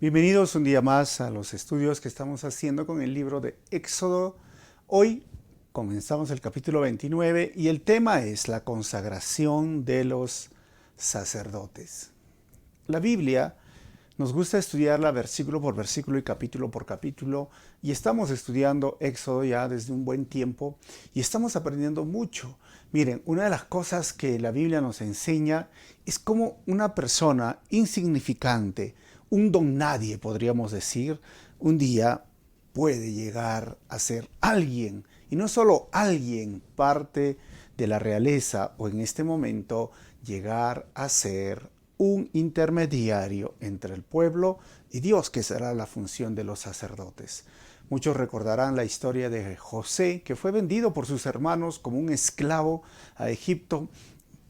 Bienvenidos un día más a los estudios que estamos haciendo con el libro de Éxodo. Hoy comenzamos el capítulo 29 y el tema es la consagración de los sacerdotes. La Biblia nos gusta estudiarla versículo por versículo y capítulo por capítulo, y estamos estudiando Éxodo ya desde un buen tiempo y estamos aprendiendo mucho. Miren, una de las cosas que la Biblia nos enseña es cómo una persona insignificante, un don nadie podríamos decir, un día puede llegar a ser alguien, y no solo alguien, parte de la realeza, o en este momento llegar a ser un intermediario entre el pueblo y Dios, que será la función de los sacerdotes. Muchos recordarán la historia de José, que fue vendido por sus hermanos como un esclavo a Egipto,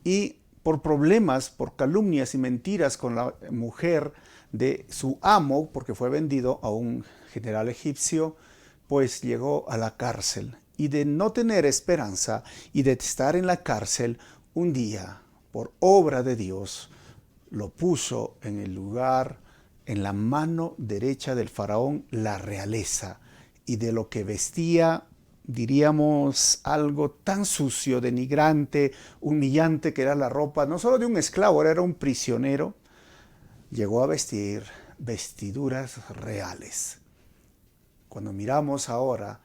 y por problemas, por calumnias y mentiras con la mujer de su amo, porque fue vendido a un general egipcio, pues llegó a la cárcel. Y de no tener esperanza y de estar en la cárcel, un día, por obra de Dios, lo puso en el lugar, en la mano derecha del faraón, la realeza, y de lo que vestía, diríamos, algo tan sucio, denigrante, humillante que era la ropa, no solo de un esclavo, era un prisionero, llegó a vestir vestiduras reales. Cuando miramos ahora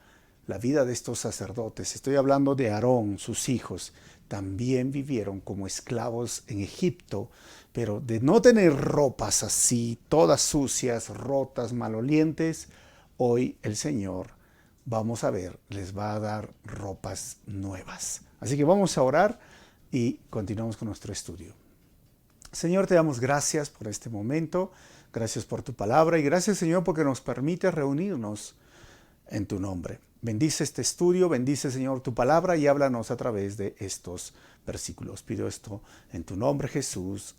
la vida de estos sacerdotes, estoy hablando de Aarón, sus hijos, también vivieron como esclavos en Egipto, pero de no tener ropas así, todas sucias, rotas, malolientes, hoy el Señor, vamos a ver, les va a dar ropas nuevas. Así que vamos a orar y continuamos con nuestro estudio. Señor, te damos gracias por este momento, gracias por tu palabra y gracias, Señor, porque nos permite reunirnos en tu nombre. Bendice este estudio, bendice, Señor, tu palabra y háblanos a través de estos versículos. Pido esto en tu nombre, Jesús.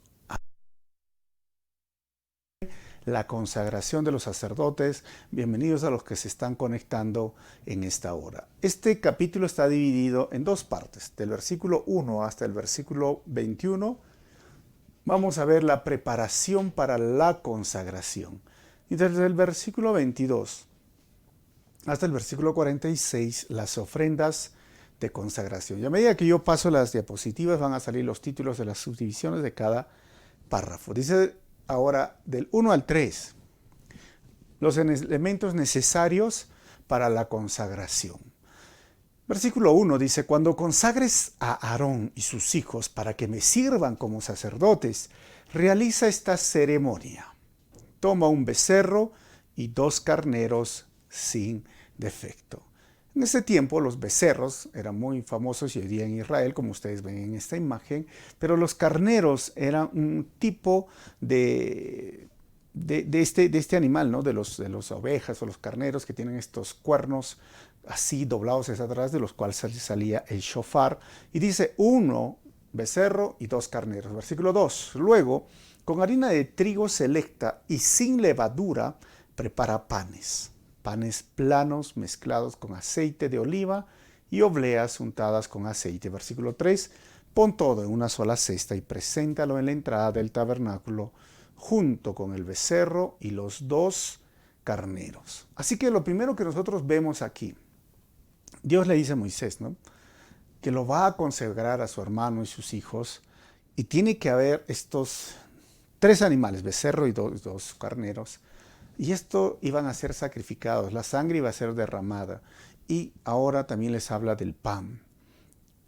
La consagración de los sacerdotes. Bienvenidos a los que se están conectando en esta hora. Este capítulo está dividido en dos partes, del versículo 1 hasta el versículo 21. Vamos a ver la preparación para la consagración. Y desde el versículo 22 hasta el versículo 46, las ofrendas de consagración. Y a medida que yo paso las diapositivas, van a salir los títulos de las subdivisiones de cada párrafo. Dice ahora del 1 al 3, los elementos necesarios para la consagración. Versículo 1 dice, cuando consagres a Aarón y sus hijos para que me sirvan como sacerdotes, realiza esta ceremonia. Toma un becerro y 2 carneros sin defecto. En ese tiempo los becerros eran muy famosos y hoy día en Israel, como ustedes ven en esta imagen, pero los carneros eran un tipo de este animal, ¿no? de los ovejas o los carneros que tienen estos cuernos así doblados hacia atrás, de los cuales salía el shofar. Y dice 1 becerro y 2 carneros. Versículo 2. Luego, con harina de trigo selecta y sin levadura, prepara panes planos mezclados con aceite de oliva y obleas untadas con aceite. Versículo 3, pon todo en una sola cesta y preséntalo en la entrada del tabernáculo junto con el becerro y los 2 carneros. Así que lo primero que nosotros vemos aquí, Dios le dice a Moisés, ¿no?, que lo va a consagrar a su hermano y sus hijos, y tiene que haber estos 3 animales, becerro y 2 carneros. Y esto iban a ser sacrificados, la sangre iba a ser derramada. Y ahora también les habla del pan.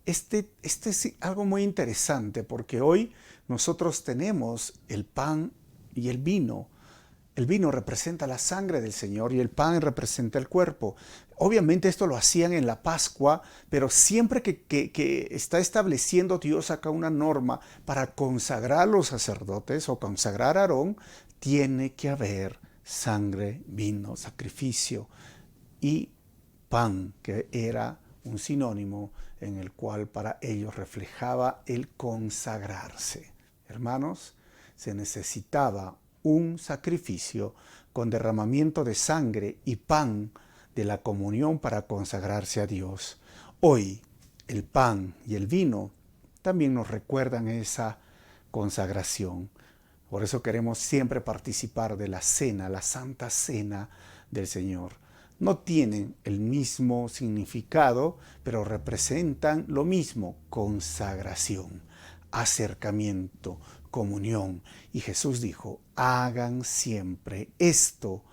Este es algo muy interesante porque hoy nosotros tenemos el pan y el vino. El vino representa la sangre del Señor y el pan representa el cuerpo. Obviamente esto lo hacían en la Pascua, pero siempre que está estableciendo Dios acá una norma para consagrar a los sacerdotes o consagrar a Aarón, tiene que haber sangre, vino, sacrificio y pan, que era un sinónimo en el cual para ellos reflejaba el consagrarse. Hermanos, se necesitaba un sacrificio con derramamiento de sangre y pan de la comunión para consagrarse a Dios. Hoy el pan y el vino también nos recuerdan esa consagración. Por eso queremos siempre participar de la cena, la Santa Cena del Señor. No tienen el mismo significado, pero representan lo mismo: consagración, acercamiento, comunión. Y Jesús dijo: hagan siempre esto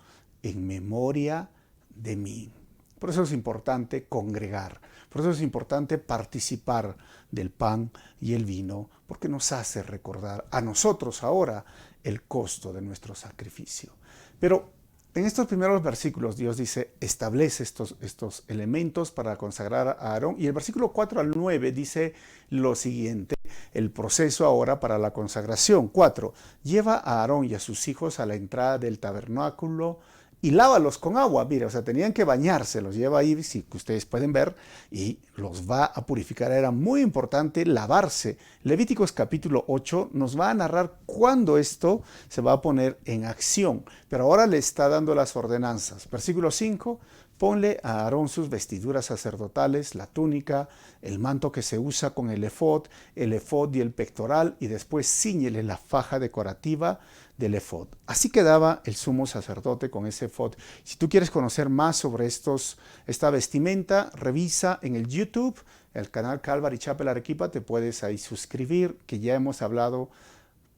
en memoria de mí. Por eso es importante congregar, por eso es importante participar del pan y el vino, porque nos hace recordar a nosotros ahora el costo de nuestro sacrificio. Pero en estos primeros versículos Dios dice, establece estos elementos para consagrar a Aarón. Y el versículo 4 al 9 dice lo siguiente, el proceso ahora para la consagración. 4. Lleva a Aarón y a sus hijos a la entrada del tabernáculo y lávalos con agua. Mira, o sea, tenían que bañarse, los lleva ahí, si ustedes pueden ver, y los va a purificar. Era muy importante lavarse. Levíticos capítulo 8 nos va a narrar cuándo esto se va a poner en acción, pero ahora le está dando las ordenanzas. Versículo 5, ponle a Aarón sus vestiduras sacerdotales, la túnica, el manto que se usa con el efod y el pectoral, y después cíñele la faja decorativa del efod. Así quedaba el sumo sacerdote con ese efod. Si tú quieres conocer más sobre esta vestimenta, revisa en el YouTube, el canal Calvary Chapel Arequipa, te puedes ahí suscribir, que ya hemos hablado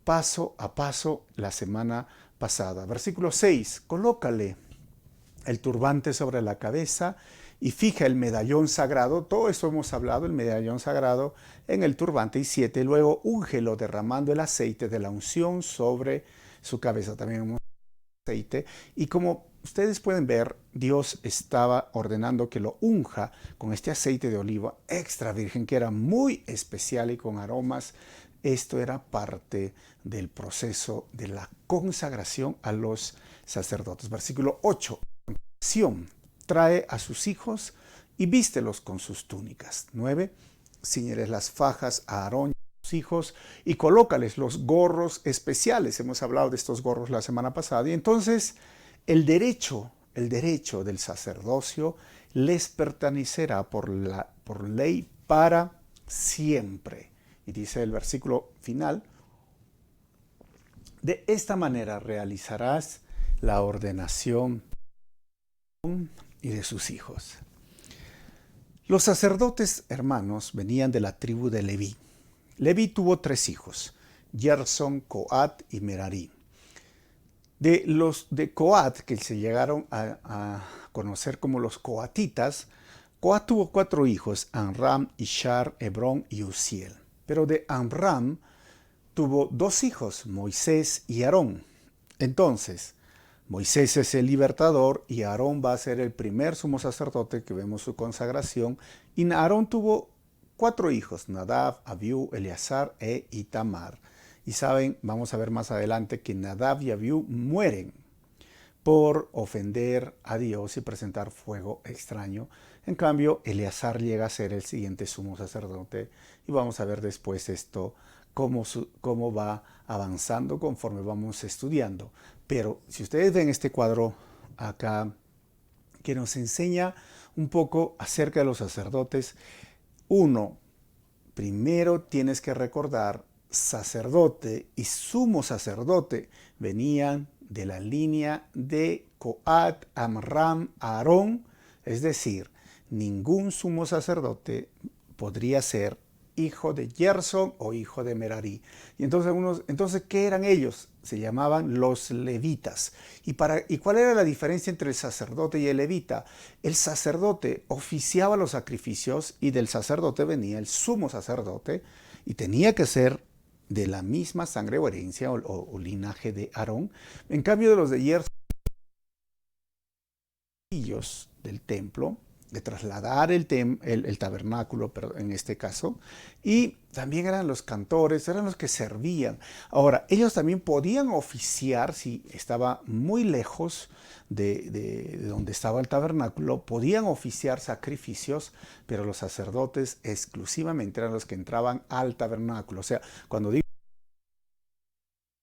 paso a paso la semana pasada. Versículo 6, colócale el turbante sobre la cabeza y fija el medallón sagrado, todo eso hemos hablado, el medallón sagrado en el turbante. Y 7, luego úngelo derramando el aceite de la unción sobre su cabeza. También hemos aceite, y como ustedes pueden ver, Dios estaba ordenando que lo unja con este aceite de oliva extra virgen, que era muy especial y con aromas. Esto era parte del proceso de la consagración a los sacerdotes. Versículo 8, trae a sus hijos y vístelos con sus túnicas. 9, ciñeles las fajas a Aarón hijos y colócales los gorros especiales. Hemos hablado de estos gorros la semana pasada. Y entonces el derecho del sacerdocio les pertenecerá por ley para siempre. Y dice el versículo final, de esta manera realizarás la ordenación y de sus hijos. Los sacerdotes hermanos venían de la tribu de Leví. Leví tuvo 3 hijos, Gerson, Coat y Merari. De los de Coat, que se llegaron a conocer como los coatitas, Coat tuvo 4 hijos, Amram, Ishar, Hebrón y Uziel. Pero de Amram tuvo 2 hijos, Moisés y Aarón. Entonces, Moisés es el libertador y Aarón va a ser el primer sumo sacerdote que vemos su consagración. Y Aarón tuvo 4 hijos, Nadab, Abiú, Eleazar e Itamar. Y saben, vamos a ver más adelante que Nadab y Abiú mueren por ofender a Dios y presentar fuego extraño. En cambio, Eleazar llega a ser el siguiente sumo sacerdote. Y vamos a ver después esto, cómo va avanzando conforme vamos estudiando. Pero si ustedes ven este cuadro acá, que nos enseña un poco acerca de los sacerdotes, primero tienes que recordar, sacerdote y sumo sacerdote venían de la línea de Coat, Amram, Aarón. Es decir, ningún sumo sacerdote podría ser hijo de Gerson o hijo de Merari. Y entonces, ¿qué eran ellos? Se llamaban los levitas. ¿Y cuál era la diferencia entre el sacerdote y el levita? El sacerdote oficiaba los sacrificios y del sacerdote venía el sumo sacerdote y tenía que ser de la misma sangre o herencia o linaje de Aarón. En cambio de los de Gerson, del templo, de trasladar el tabernáculo, pero en este caso, y también eran los cantores, eran los que servían. Ahora, ellos también podían oficiar, si estaba muy lejos de donde estaba el tabernáculo, podían oficiar sacrificios, pero los sacerdotes exclusivamente eran los que entraban al tabernáculo. O sea, cuando digo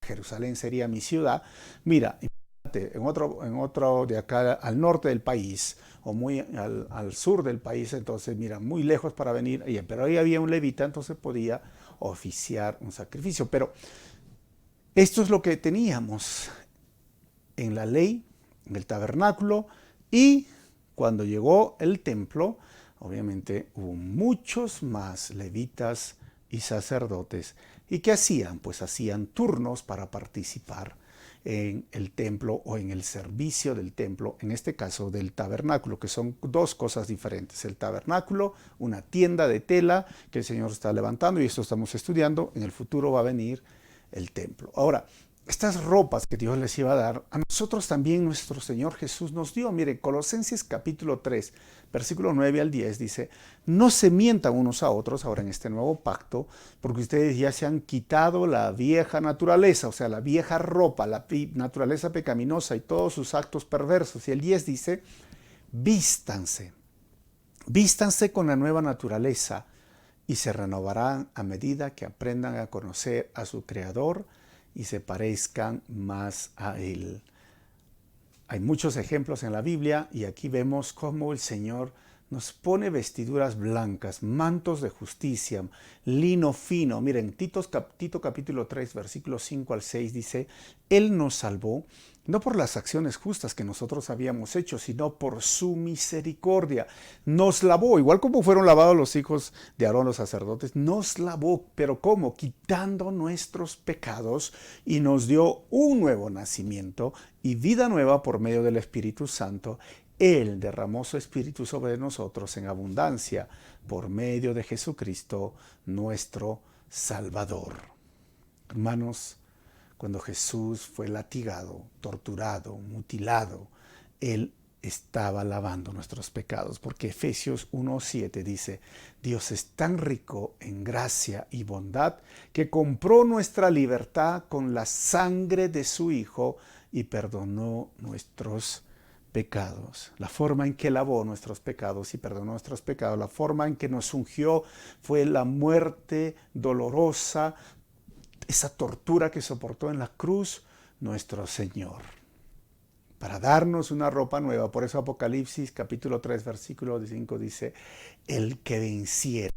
Jerusalén sería mi ciudad, mira, en otro de acá al norte del país o muy al sur del país, entonces mira, muy lejos para venir, pero ahí había un levita, entonces podía oficiar un sacrificio. Pero Esto es lo que teníamos en la ley, en el tabernáculo, y cuando llegó el templo, obviamente hubo muchos más levitas y sacerdotes. ¿Y qué hacían? Pues hacían turnos para participar en el templo o en el servicio del templo, en este caso del tabernáculo, que son dos cosas diferentes. El tabernáculo, una tienda de tela que el Señor está levantando, y esto estamos estudiando. En el futuro va a venir el templo. Ahora, estas ropas que Dios les iba a dar, a nosotros también nuestro Señor Jesús nos dio. Mire, Colosenses capítulo 3, versículo 9 al 10 dice: no se mientan unos a otros ahora en este nuevo pacto, porque ustedes ya se han quitado la vieja naturaleza, o sea, la vieja ropa, la naturaleza pecaminosa y todos sus actos perversos. Y el 10 dice: vístanse, vístanse con la nueva naturaleza y se renovarán a medida que aprendan a conocer a su Creador y se parezcan más a Él. Hay muchos ejemplos en la Biblia y aquí vemos cómo el Señor nos pone vestiduras blancas, mantos de justicia, lino fino. Miren, Tito capítulo 3, versículos 5 al 6 dice: Él nos salvó, no por las acciones justas que nosotros habíamos hecho, sino por su misericordia. Nos lavó, igual como fueron lavados los hijos de Aarón, los sacerdotes, nos lavó, pero ¿cómo? Quitando nuestros pecados, y nos dio un nuevo nacimiento y vida nueva por medio del Espíritu Santo. Él derramó su Espíritu sobre nosotros en abundancia por medio de Jesucristo, nuestro Salvador. Hermanos, cuando Jesús fue latigado, torturado, mutilado, Él estaba lavando nuestros pecados, porque Efesios 1:7 dice: Dios es tan rico en gracia y bondad que compró nuestra libertad con la sangre de su Hijo y perdonó nuestros pecados. La forma en que lavó nuestros pecados y perdonó nuestros pecados, la forma en que nos ungió fue la muerte dolorosa, esa tortura que soportó en la cruz nuestro Señor, para darnos una ropa nueva. Por eso Apocalipsis capítulo 3 versículo 5 dice: el que venciera,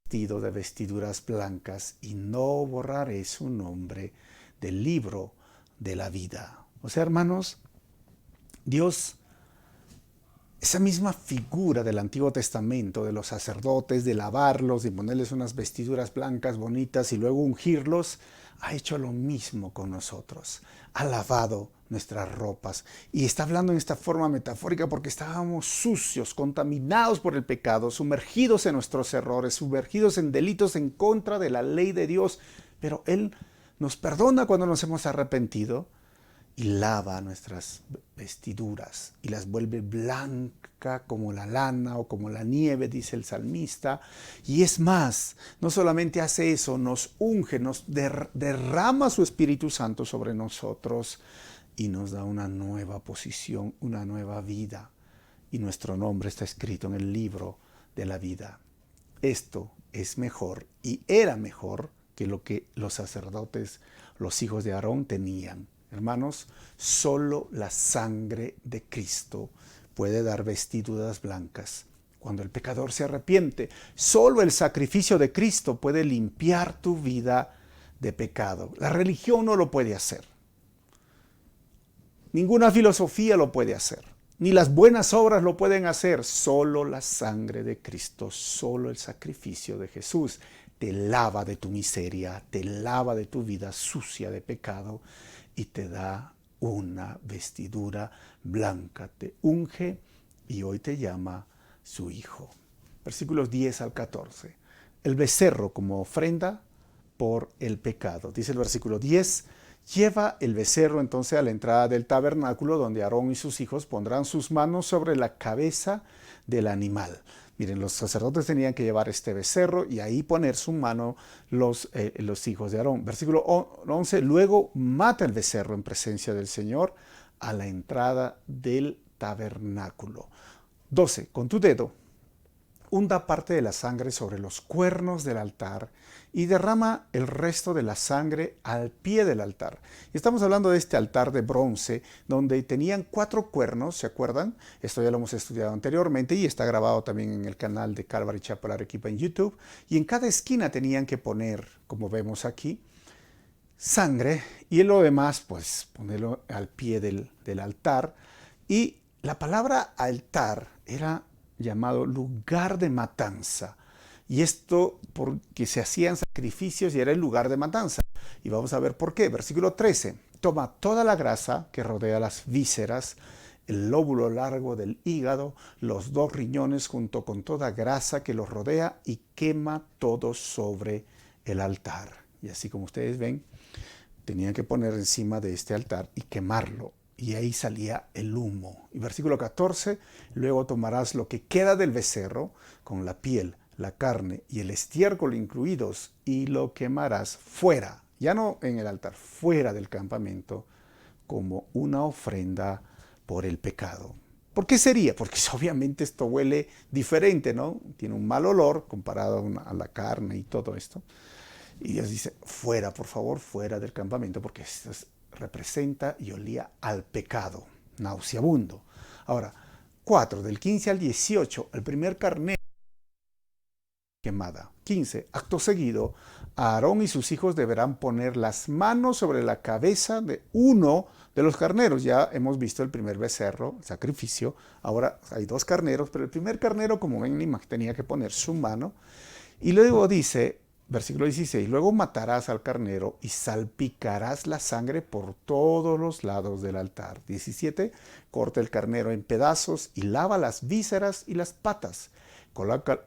vestido de vestiduras blancas, y no borraré su nombre del libro de la vida. O sea, hermanos, Dios, esa misma figura del Antiguo Testamento, de los sacerdotes, de lavarlos, de ponerles unas vestiduras blancas bonitas y luego ungirlos, ha hecho lo mismo con nosotros. Ha lavado nuestras ropas. Y está hablando en esta forma metafórica porque estábamos sucios, contaminados por el pecado, sumergidos en nuestros errores, sumergidos en delitos en contra de la ley de Dios. Pero Él nos perdona cuando nos hemos arrepentido y lava nuestras vestiduras y las vuelve blanca como la lana o como la nieve, dice el salmista. Y es más, no solamente hace eso, nos unge, nos derrama su Espíritu Santo sobre nosotros y nos da una nueva posición, una nueva vida. Y nuestro nombre está escrito en el libro de la vida. Esto es mejor y era mejor que lo que los sacerdotes, los hijos de Aarón, tenían. Hermanos, solo la sangre de Cristo puede dar vestiduras blancas. Cuando el pecador se arrepiente, solo el sacrificio de Cristo puede limpiar tu vida de pecado. La religión no lo puede hacer. Ninguna filosofía lo puede hacer. Ni las buenas obras lo pueden hacer. Solo la sangre de Cristo, solo el sacrificio de Jesús te lava de tu miseria, te lava de tu vida sucia de pecado y te da una vestidura blanca, te unge y hoy te llama su hijo. Versículos 10 al 14. El becerro como ofrenda por el pecado. Dice el versículo 10: lleva el becerro entonces a la entrada del tabernáculo, donde Aarón y sus hijos pondrán sus manos sobre la cabeza del animal. Miren, los sacerdotes tenían que llevar este becerro y ahí poner su mano los hijos de Aarón. Versículo 11, luego mata el becerro en presencia del Señor a la entrada del tabernáculo. 12, con tu dedo hunda parte de la sangre sobre los cuernos del altar y derrama el resto de la sangre al pie del altar. Y estamos hablando de este altar de bronce donde tenían 4 cuernos, ¿se acuerdan? Esto ya lo hemos estudiado anteriormente y está grabado también en el canal de Calvary Chapel Arequipa en YouTube. Y en cada esquina tenían que poner, como vemos aquí, sangre y lo demás, pues ponerlo al pie del altar. Y la palabra altar era llamado lugar de matanza. Y esto porque se hacían sacrificios y era el lugar de matanza. Y vamos a ver por qué. Versículo 13. Toma toda la grasa que rodea las vísceras, el lóbulo largo del hígado, los dos riñones junto con toda grasa que los rodea y quema todo sobre el altar. Y así como ustedes ven, tenían que poner encima de este altar y quemarlo. Y ahí salía el humo. Y versículo 14, luego tomarás lo que queda del becerro, con la piel, la carne y el estiércol incluidos, y lo quemarás fuera, ya no en el altar, fuera del campamento, como una ofrenda por el pecado. ¿Por qué sería? Porque obviamente esto huele diferente, ¿no? Tiene un mal olor comparado a la carne y todo esto. Y Dios dice, fuera, por favor, fuera del campamento, porque esto representa y olía al pecado, nauseabundo. Ahora, 4, del 15 al 18, el primer carnero quemada. 15, acto seguido, Aarón y sus hijos deberán poner las manos sobre la cabeza de uno de los carneros. Ya hemos visto el primer becerro, el sacrificio. Ahora hay dos carneros, pero el primer carnero, como ven, tenía que poner su mano. Y luego dice, versículo 16, luego matarás al carnero y salpicarás la sangre por todos los lados del altar. 17, corta el carnero en pedazos y lava las vísceras y las patas.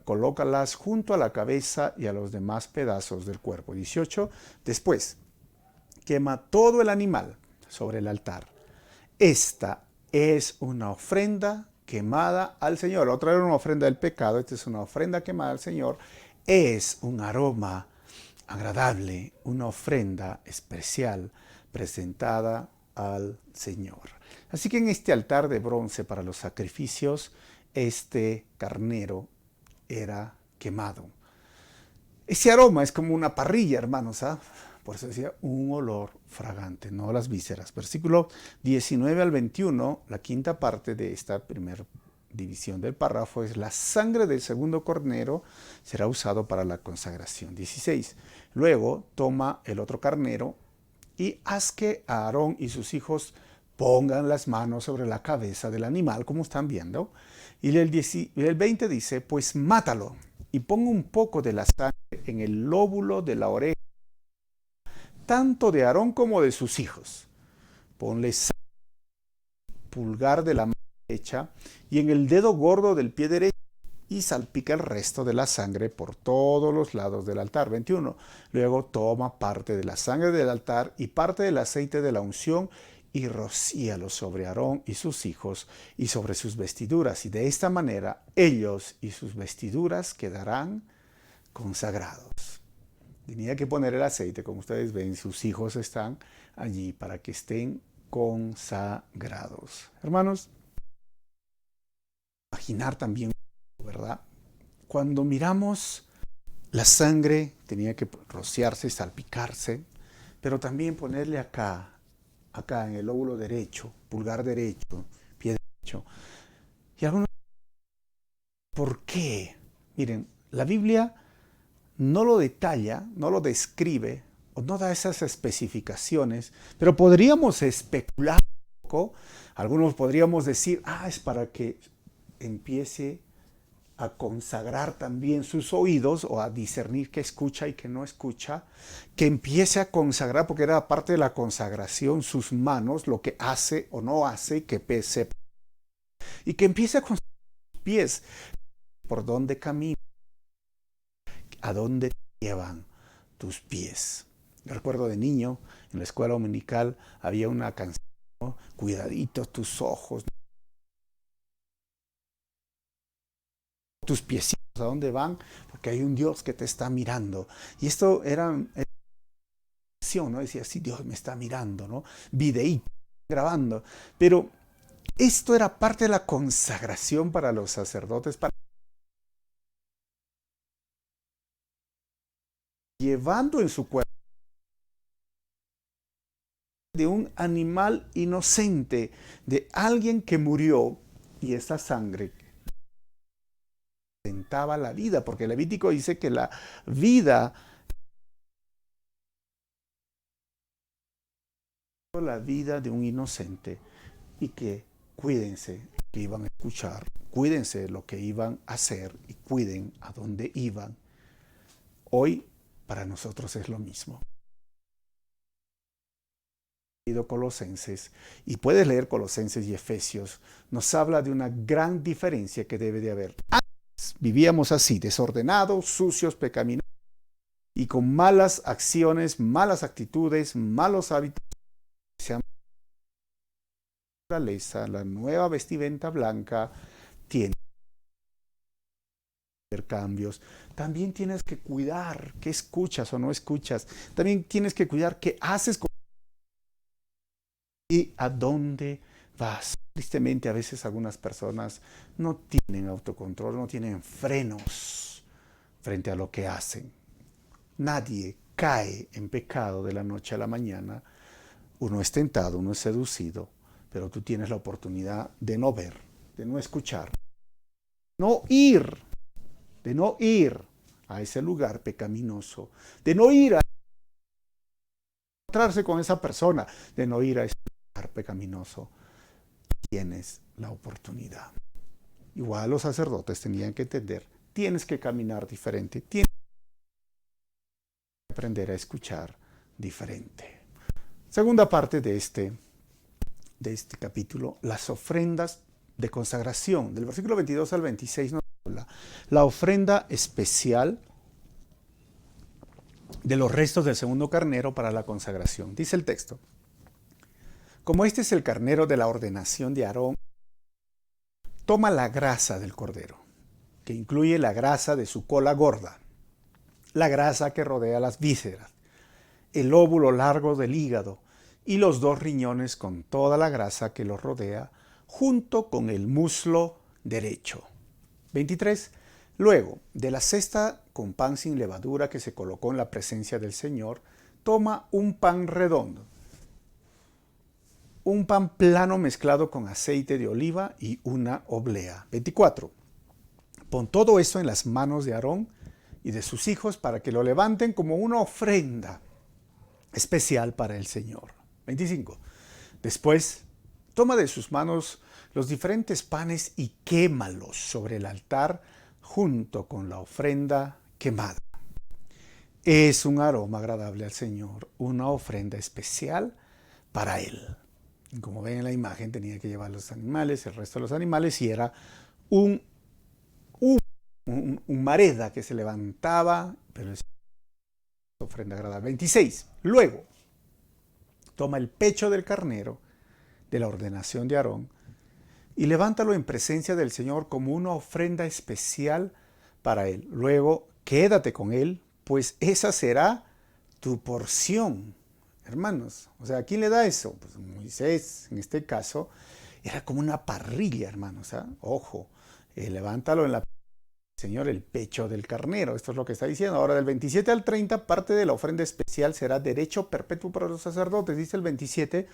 Colócalas junto a la cabeza y a los demás pedazos del cuerpo. 18, después, quema todo el animal sobre el altar. Esta es una ofrenda quemada al Señor. Otra era una ofrenda del pecado, esta es una ofrenda quemada al Señor. Es un aroma agradable, una ofrenda especial presentada al Señor. Así que en este altar de bronce para los sacrificios, este carnero era quemado. Ese aroma es como una parrilla, hermanos, ¿ah? Por eso decía un olor fragante, no las vísceras. Versículo 19 al 21, la quinta parte de esta primera división del párrafo es: la sangre del segundo carnero será usado para la consagración. 16. Luego toma el otro carnero y haz que Aarón y sus hijos pongan las manos sobre la cabeza del animal, como están viendo. Y el 20 dice, pues mátalo y ponga un poco de la sangre en el lóbulo de la oreja, tanto de Aarón como de sus hijos. Ponle sangre en el pulgar de la mano derecha y en el dedo gordo del pie derecho, y salpica el resto de la sangre por todos los lados del altar. 21. Luego toma parte de la sangre del altar y parte del aceite de la unción y rocíalo sobre Aarón y sus hijos y sobre sus vestiduras. Y de esta manera ellos y sus vestiduras quedarán consagrados. Tenía que poner el aceite, como ustedes ven, sus hijos están allí para que estén consagrados. Hermanos, imaginar también, ¿verdad? Cuando miramos la sangre, tenía que rociarse, salpicarse, pero también ponerle acá en el lóbulo derecho, pulgar derecho, pie derecho. Y algunos, ¿por qué? Miren, la Biblia no lo detalla, no lo describe, o no da esas especificaciones, pero podríamos especular un poco. Algunos podríamos decir, es para que empiece a consagrar también sus oídos o a discernir qué escucha y qué no escucha, que empiece a consagrar, porque era parte de la consagración, sus manos, lo que hace o no hace, que sepa, y que empiece a consagrar sus pies, por dónde camina, a dónde te llevan tus pies. Yo recuerdo de niño, en la escuela dominical, había una canción, ¿no? Cuidaditos tus ojos, tus piecitos, ¿a dónde van? Porque hay un Dios que te está mirando. Y esto era, ¿no? Decía, sí, Dios me está mirando, ¿no? Videíto, grabando. Pero esto era parte de la consagración para los sacerdotes, para llevando en su cuerpo de un animal inocente, de alguien que murió, y esa sangre representaba la vida, porque el Levítico dice que la vida la vida de un inocente y que cuídense lo que iban a escuchar, cuídense lo que iban a hacer y cuiden a dónde iban. Hoy para nosotros es lo mismo. Colosenses, y puedes leer Colosenses y Efesios, nos habla de una gran diferencia que debe de haber. Antes vivíamos así, desordenados, sucios, pecaminosos y con malas acciones, malas actitudes, malos hábitos. La nueva vestimenta blanca tiene cambios. También tienes que cuidar qué escuchas o no escuchas. También tienes que cuidar qué haces y a dónde vas. Tristemente, a veces algunas personas no tienen autocontrol, no tienen frenos frente a lo que hacen. Nadie cae en pecado de la noche a la mañana. Uno es tentado, uno es seducido, pero tú tienes la oportunidad de no ver, de no escuchar, de no ir a ese lugar pecaminoso, de no ir a encontrarse con esa persona, de no ir a ese lugar pecaminoso. Tienes la oportunidad. Igual los sacerdotes tenían que entender, tienes que caminar diferente, tienes que aprender a escuchar diferente. Segunda parte de este capítulo, las ofrendas de consagración. Del versículo 22 al 26 nos habla la ofrenda especial de los restos del segundo carnero para la consagración. Dice el texto: como este es el carnero de la ordenación de Aarón, toma la grasa del cordero, que incluye la grasa de su cola gorda, la grasa que rodea las vísceras, el lóbulo largo del hígado y los 2 riñones con toda la grasa que los rodea, junto con el muslo derecho. 23. Luego, de la cesta con pan sin levadura que se colocó en la presencia del Señor, toma un pan redondo, un pan plano mezclado con aceite de oliva y una oblea. 24. Pon todo esto en las manos de Aarón y de sus hijos para que lo levanten como una ofrenda especial para el Señor. 25. Después, toma de sus manos los diferentes panes y quémalos sobre el altar junto con la ofrenda quemada. Es un aroma agradable al Señor, una ofrenda especial para Él. Como ven en la imagen, tenía que llevar los animales, el resto de los animales, y era un mareda que se levantaba, pero es ofrenda agradable. 26. Luego, toma el pecho del carnero de la ordenación de Aarón y levántalo en presencia del Señor como una ofrenda especial para Él. Luego, quédate con Él, pues esa será tu porción. Hermanos, o sea, ¿a quién le da eso? Pues Moisés, en este caso, era como una parrilla, hermanos. Ojo, levántalo en la Señor, el pecho del carnero. Esto es lo que está diciendo. Ahora, del 27 al 30, parte de la ofrenda especial será derecho perpetuo para los sacerdotes. Dice el 27,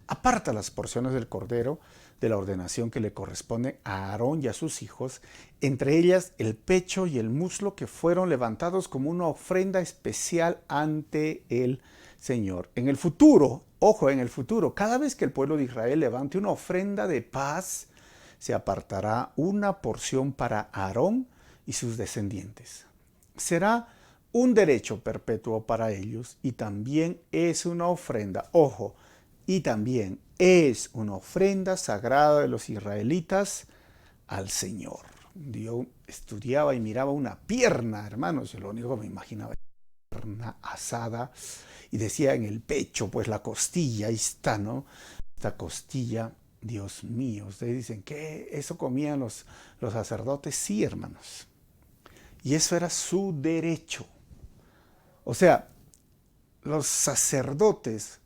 aparta las porciones del cordero de la ordenación que le corresponde a Aarón y a sus hijos, entre ellas el pecho y el muslo que fueron levantados como una ofrenda especial ante el Señor. En el futuro, ojo, en el futuro, cada vez que el pueblo de Israel levante una ofrenda de paz, se apartará una porción para Aarón y sus descendientes. Será un derecho perpetuo para ellos y también es una ofrenda, ojo, y también es una ofrenda sagrada de los israelitas al Señor. Yo estudiaba y miraba una pierna, hermanos, yo lo único que me imaginaba era una pierna asada y decía en el pecho, pues la costilla, ahí está, ¿no? Esta costilla, Dios mío, ustedes dicen, ¿qué? ¿Eso comían los sacerdotes? Sí, hermanos. Y eso era su derecho. O sea, los sacerdotes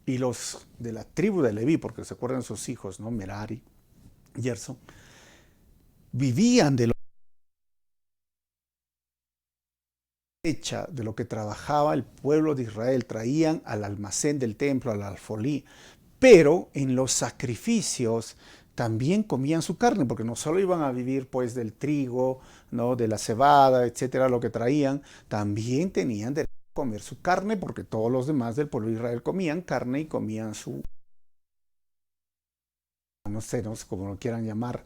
y los de la tribu de Leví, porque se acuerdan sus hijos, ¿no? Merari, Gerson, vivían de lo que trabajaba el pueblo de Israel, traían al almacén del templo, al alfolí, pero en los sacrificios también comían su carne, porque no solo iban a vivir pues del trigo, ¿no? De la cebada, etcétera, lo que traían, también tenían derecho comer su carne, porque todos los demás del pueblo de Israel comían carne y comían su, no sé cómo lo quieran llamar,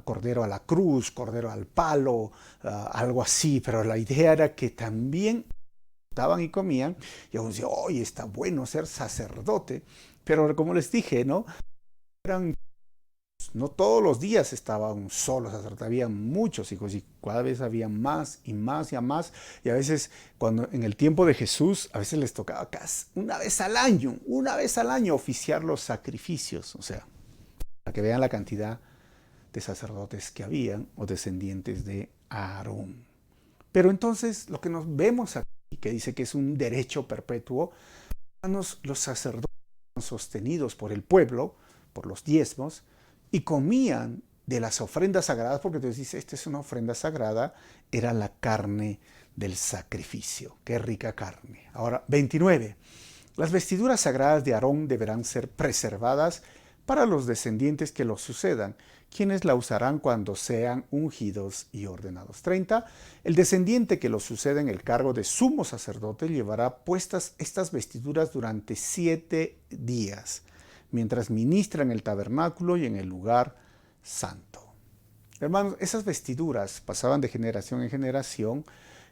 cordero a la cruz, cordero al palo, algo así, pero la idea era que también estaban y comían, y aún decía, oye, está bueno ser sacerdote, pero como les dije, ¿no? Eran no todos los días estaba un solo sacerdote, había muchos hijos y cada vez había más y más y más. Y a veces, cuando en el tiempo de Jesús, a veces les tocaba casi una vez al año oficiar los sacrificios. O sea, para que vean la cantidad de sacerdotes que habían o descendientes de Aarón. Pero entonces, lo que nos vemos aquí, que dice que es un derecho perpetuo, los sacerdotes sostenidos por el pueblo, por los diezmos, y comían de las ofrendas sagradas, porque Dios dice, esta es una ofrenda sagrada, era la carne del sacrificio. Qué rica carne. Ahora, 29. Las vestiduras sagradas de Aarón deberán ser preservadas para los descendientes que los sucedan, quienes la usarán cuando sean ungidos y ordenados. 30. El descendiente que los suceda en el cargo de sumo sacerdote llevará puestas estas vestiduras durante 7 días, mientras ministra en el tabernáculo y en el lugar santo. Hermanos, esas vestiduras pasaban de generación en generación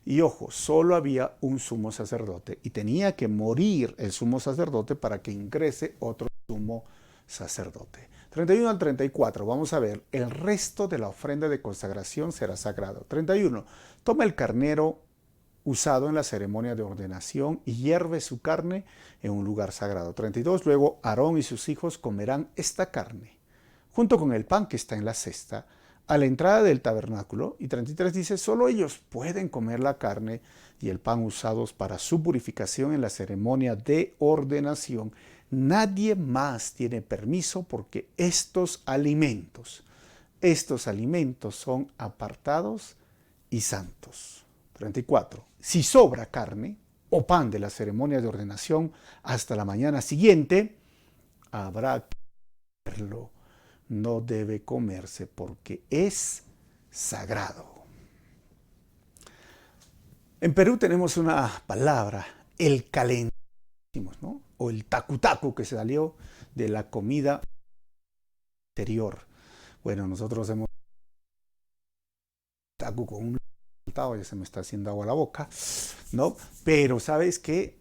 y ojo, solo había un sumo sacerdote y tenía que morir el sumo sacerdote para que ingrese otro sumo sacerdote. 31 al 34, vamos a ver, el resto de la ofrenda de consagración será sagrado. 31, toma el carnero usado en la ceremonia de ordenación y hierve su carne en un lugar sagrado. 32. Luego Aarón y sus hijos comerán esta carne, junto con el pan que está en la cesta, a la entrada del tabernáculo. Y 33 dice, solo ellos pueden comer la carne y el pan usados para su purificación en la ceremonia de ordenación. Nadie más tiene permiso porque estos alimentos son apartados y santos. 34. Si sobra carne o pan de la ceremonia de ordenación hasta la mañana siguiente, habrá que comerlo. No debe comerse porque es sagrado. En Perú tenemos una palabra, el calentamiento, ¿no? O el tacu-tacu, que se salió de la comida anterior. Bueno, nosotros hemos tacu con un ya se me está haciendo agua a la boca, ¿no? Pero ¿sabes qué?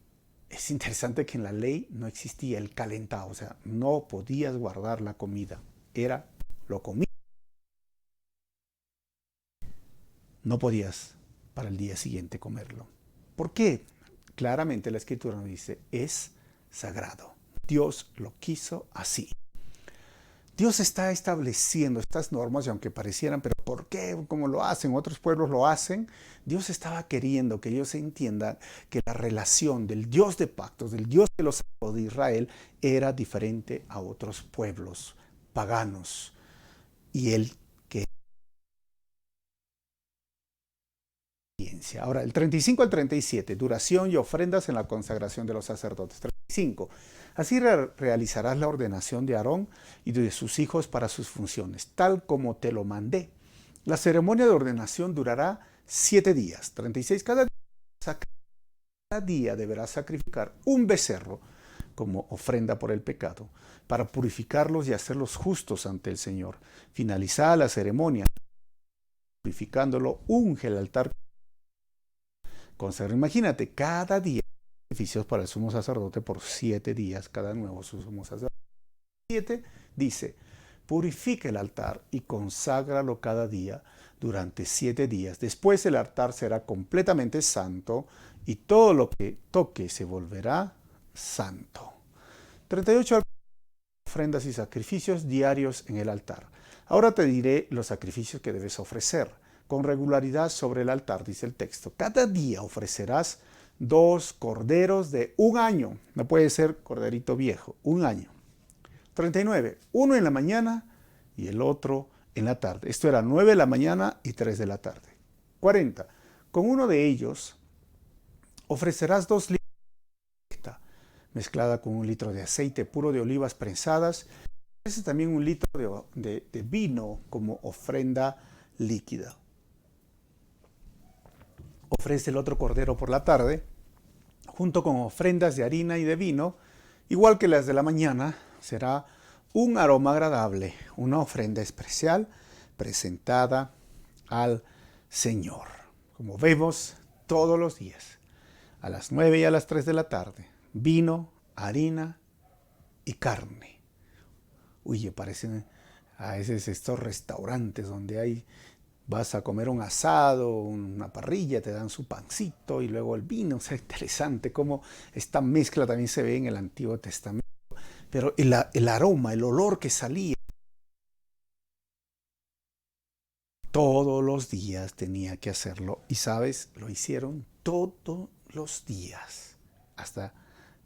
Es interesante que en la ley no existía el calentado, o sea, no podías guardar la comida, era lo comías, no podías para el día siguiente comerlo. ¿Por qué? Claramente la escritura nos dice, es sagrado. Dios lo quiso así. Dios está estableciendo estas normas y aunque parecieran, pero ¿por qué? Como lo hacen, otros pueblos lo hacen. Dios estaba queriendo que ellos entiendan que la relación del Dios de pactos, del Dios de los hijos de Israel, era diferente a otros pueblos paganos. Y él que ahora, el 35 al 37, duración y ofrendas en la consagración de los sacerdotes. 35. Así realizarás la ordenación de Aarón y de sus hijos para sus funciones, tal como te lo mandé. La ceremonia de ordenación durará 7 días. 36. Cada día deberás sacrificar un becerro como ofrenda por el pecado, para purificarlos y hacerlos justos ante el Señor. Finalizada la ceremonia, purificándolo, unge el altar. Imagínate, cada día sacrificios para el sumo sacerdote por 7 días, cada nuevo sumo sacerdote. 7 dice, purifica el altar y conságralo cada día durante 7 días. Después el altar será completamente santo y todo lo que toque se volverá santo. 38. Ofrendas y sacrificios diarios en el altar. Ahora te diré los sacrificios que debes ofrecer con regularidad sobre el altar, dice el texto. Cada día ofrecerás 2 corderos de 1 año. No puede ser corderito viejo, 1 año. 39. Uno en la mañana y el otro en la tarde. Esto era 9 de la mañana y 3 de la tarde. 40. Con uno de ellos ofrecerás 2 litros de mezclada con 1 litro de aceite puro de olivas prensadas. Ofreces también 1 litro de vino como ofrenda líquida. ofrece el otro cordero por la tarde, junto con ofrendas de harina y de vino, igual que las de la mañana. Será un aroma agradable, una ofrenda especial presentada al Señor. Como vemos todos los días, a las 9 y a las 3 de la tarde, vino, harina y carne. Uy, parecen a veces estos restaurantes donde vas a comer un asado, una parrilla, te dan su pancito y luego el vino. O sea, interesante cómo esta mezcla también se ve en el Antiguo Testamento. Pero el aroma, el olor que salía, todos los días tenía que hacerlo. Y sabes, lo hicieron todos los días. Hasta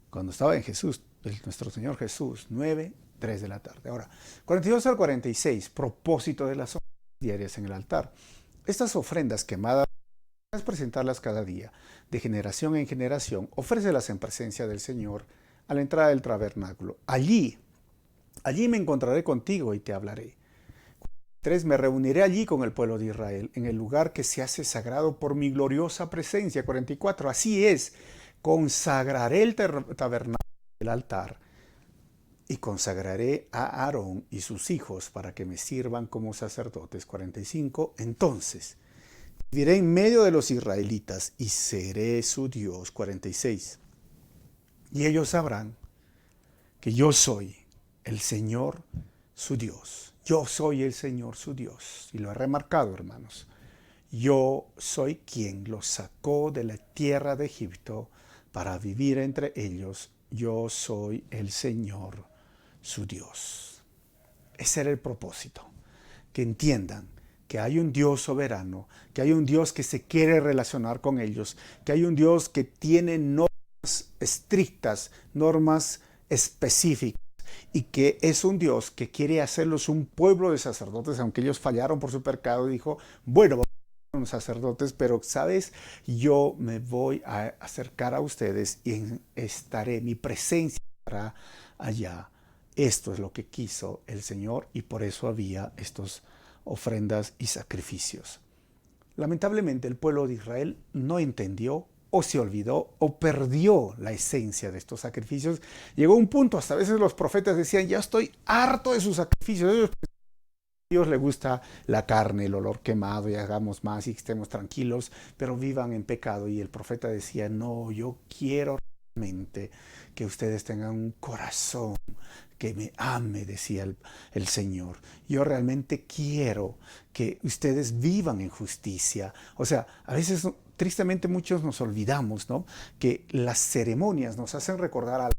cuando estaba en Jesús, nuestro Señor Jesús, 9, 3 de la tarde. Ahora, 42 al 46, propósito de las ofrendas diarias en el altar. Estas ofrendas quemadas es presentarlas cada día, de generación en generación, ofrécelas en presencia del Señor a la entrada del tabernáculo. Allí me encontraré contigo y te hablaré. 3. Me reuniré allí con el pueblo de Israel, en el lugar que se hace sagrado por mi gloriosa presencia. 44. Así es, consagraré el tabernáculo, el altar, y consagraré a Aarón y sus hijos para que me sirvan como sacerdotes. 45. Entonces, viviré en medio de los israelitas y seré su Dios. 46. Y ellos sabrán que yo soy el Señor su Dios. Yo soy el Señor su Dios. Y lo he remarcado, hermanos. Yo soy quien los sacó de la tierra de Egipto para vivir entre ellos. Yo soy el Señor su Dios. Ese era el propósito. Que entiendan que hay un Dios soberano, que hay un Dios que se quiere relacionar con ellos, que hay un Dios que tiene normas estrictas, normas específicas, y que es un Dios que quiere hacerlos un pueblo de sacerdotes, aunque ellos fallaron por su pecado. Dijo, bueno, vamos a ser unos sacerdotes, pero sabes, yo me voy a acercar a ustedes y estaré, mi presencia estará allá. Esto es lo que quiso el Señor y por eso había estos ofrendas y sacrificios. Lamentablemente el pueblo de Israel no entendió o se olvidó o perdió la esencia de estos sacrificios. Llegó un punto, hasta a veces los profetas decían, ya estoy harto de sus sacrificios. A Dios le gusta la carne, el olor quemado, y hagamos más y estemos tranquilos, pero vivan en pecado. Y el profeta decía, no, yo quiero realmente que ustedes tengan un corazón que me ame, decía el Señor. Yo realmente quiero que ustedes vivan en justicia. O sea, a veces, tristemente, muchos nos olvidamos, ¿no? Que las ceremonias nos hacen recordar algo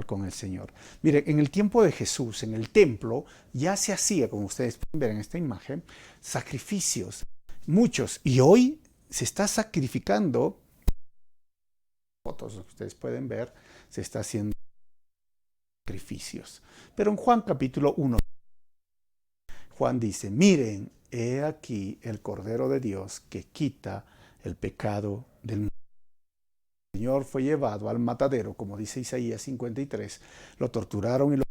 con el Señor. Mire, en el tiempo de Jesús, en el templo, ya se hacía, como ustedes pueden ver en esta imagen, sacrificios, muchos. Y hoy se está sacrificando, fotos ustedes pueden ver, se está haciendo sacrificios. Pero en Juan capítulo 1, Juan dice, miren, he aquí el Cordero de Dios que quita el pecado del mundo. El Señor fue llevado al matadero, como dice Isaías 53, lo torturaron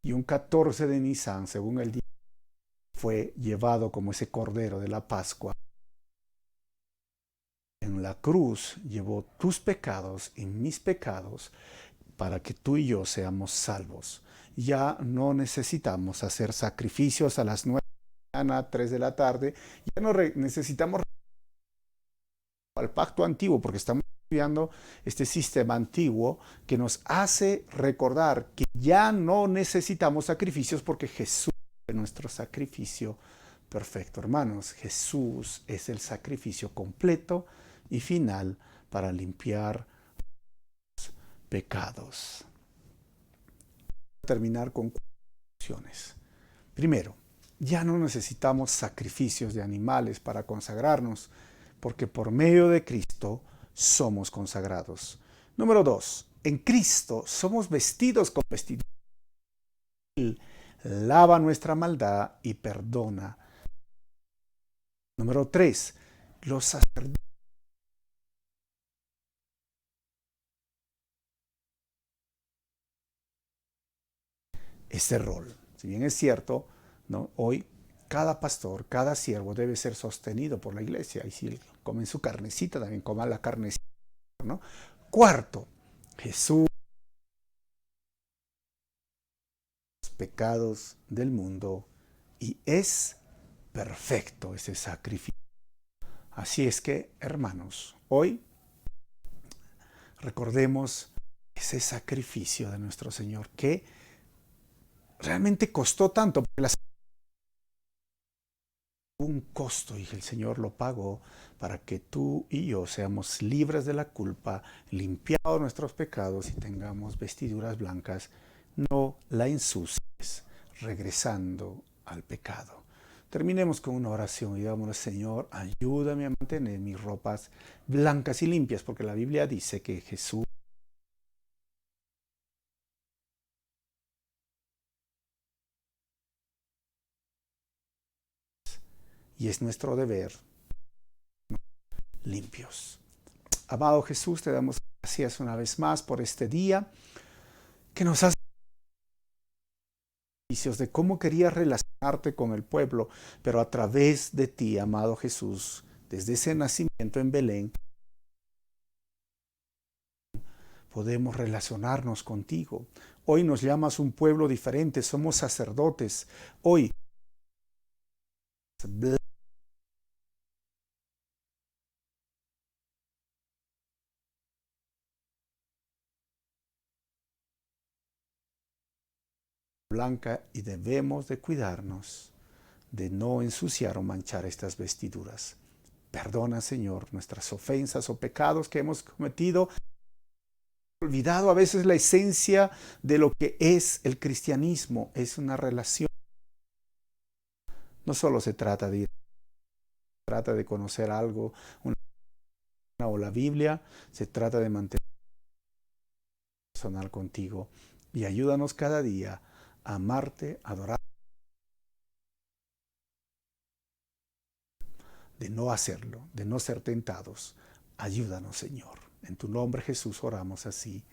y un 14 de Nisan, según el día, fue llevado como ese Cordero de la Pascua. En la cruz llevó tus pecados y mis pecados para que tú y yo seamos salvos. Ya no necesitamos hacer sacrificios a las 9 de la mañana, 3 de la tarde. Ya no necesitamos al pacto antiguo porque estamos estudiando este sistema antiguo que nos hace recordar que ya no necesitamos sacrificios porque Jesús es nuestro sacrificio perfecto. Hermanos, Jesús es el sacrificio completo y final para limpiar pecados. Voy a terminar con conclusiones. Primero, ya no necesitamos sacrificios de animales para consagrarnos, porque por medio de Cristo somos consagrados. Número 2, en Cristo somos vestidos con vestiduras. Él lava nuestra maldad y perdona. Número 3, los sacerdotes ese rol. Si bien es cierto, ¿no? Hoy Cada pastor, cada siervo debe ser sostenido por la iglesia. Y si comen su carnecita, también coman la carnecita, ¿no? Cuarto, Jesús, los pecados del mundo, y es perfecto ese sacrificio. Así es que, hermanos, hoy recordemos ese sacrificio de nuestro Señor que realmente costó tanto, porque un costo y el Señor lo pagó para que tú y yo seamos libres de la culpa, limpiados nuestros pecados y tengamos vestiduras blancas. No la ensucies regresando al pecado. Terminemos con una oración y digámosle: Señor, ayúdame a mantener mis ropas blancas y limpias, porque la Biblia dice que Jesús y es nuestro deber limpios. Amado Jesús, te damos gracias una vez más por este día que nos hace de cómo querías relacionarte con el pueblo, pero a través de ti, amado Jesús, desde ese nacimiento en Belén, podemos relacionarnos contigo. Hoy nos llamas un pueblo diferente, somos sacerdotes. Hoy, blanca, y debemos de cuidarnos de no ensuciar o manchar estas vestiduras. Perdona, Señor, nuestras ofensas o pecados que hemos cometido. Olvidado a veces la esencia de lo que es el cristianismo. Es una relación. No solo se trata de ir, se trata de conocer algo, una o la Biblia, se trata de mantener personal contigo. Y ayúdanos cada día a amarte, a adorar, de no hacerlo, de no ser tentados. Ayúdanos, Señor. En tu nombre, Jesús, oramos así.